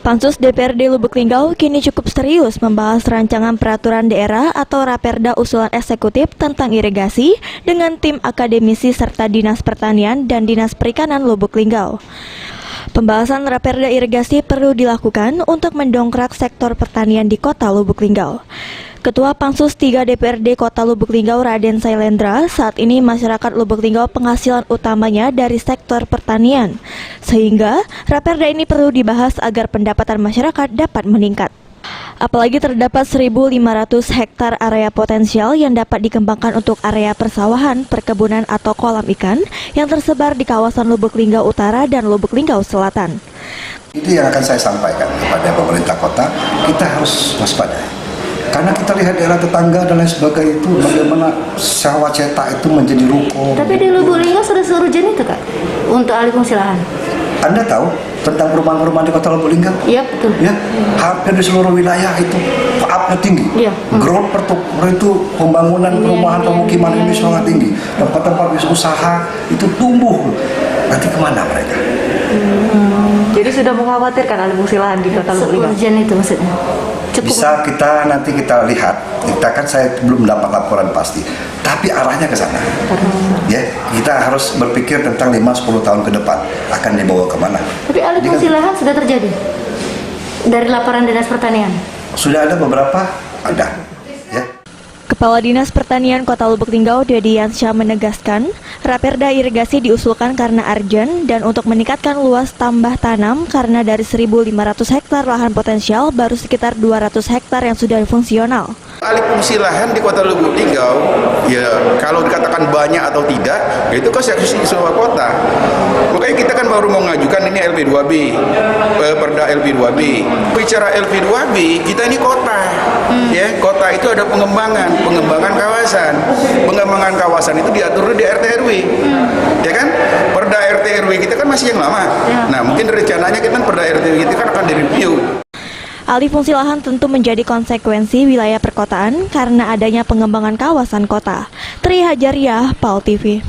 Pansus DPRD Lubuk Linggau kini cukup serius membahas rancangan peraturan daerah atau Raperda usulan eksekutif tentang irigasi dengan tim akademisi serta Dinas Pertanian dan Dinas Perikanan Lubuk Linggau. Pembahasan Raperda irigasi perlu dilakukan untuk mendongkrak sektor pertanian di Kota Lubuk Linggau. Ketua Pansus 3 DPRD Kota Lubuk Linggau Raden Sailendra, saat ini masyarakat Lubuk Linggau penghasilan utamanya dari sektor pertanian, sehingga Raperda ini perlu dibahas agar pendapatan masyarakat dapat meningkat. Apalagi terdapat 1.500 hektar area potensial yang dapat dikembangkan untuk area persawahan, perkebunan atau kolam ikan yang tersebar di kawasan Lubuk Linggau Utara dan Lubuk Linggau Selatan. Itu yang akan saya sampaikan kepada pemerintah kota, kita harus waspada. Karena kita lihat daerah tetangga dan lain sebagainya itu bagaimana sawah cetak itu menjadi ruko. Tapi di Lubuk Linggau sudah seurgent itu Kak, untuk alih fungsi lahan. Anda tahu tentang perumahan-perumahan di Kota Lubuk Linggau? Iya betul. Ya, hampir di seluruh wilayah itu up-nya tinggi. Iya. Growth itu pembangunan perumahan pemukiman ini sangat tinggi. Tempat-tempat usaha itu tumbuh. Nanti kemana mereka? Jadi sudah mengkhawatirkan alih fungsi lahan di Kota Lubuk Linggau. Seurgent itu maksudnya. Cukup. Bisa nanti kita lihat, saya belum mendapat laporan pasti, tapi arahnya ke sana. Ya, kita harus berpikir tentang 5-10 tahun ke depan akan dibawa kemana. Tapi alih fungsi lahan sudah terjadi dari laporan Dinas Pertanian. Sudah ada beberapa, ada. Ya. Kepala Dinas Pertanian Kota Lubuk Linggau Dedi Yansyah menegaskan, Raperda irigasi diusulkan karena urgent dan untuk meningkatkan luas tambah tanam karena dari 1.500 hektar lahan potensial baru sekitar 200 hektar yang sudah fungsional. Alih fungsi lahan di Kota Lubuk Linggau, ya kalau dikatakan banyak atau tidak, itu konstruksi di semua kota. Makanya kita kan baru mau mengajukan ini LP2B, Perda LP2B. Bicara LP2B, kita ini kota, ya kota itu ada pengembangan kawasan. Pengembangan kawasan itu diatur di RT/RW, ya kan? Perda RT/RW kita kan masih yang lama. Nah mungkin rencananya kita Perda RT/RW kita kan akan direview. Alih fungsi lahan tentu menjadi konsekuensi wilayah perkotaan karena adanya pengembangan kawasan kota. Tri Hajariah, PAL TV.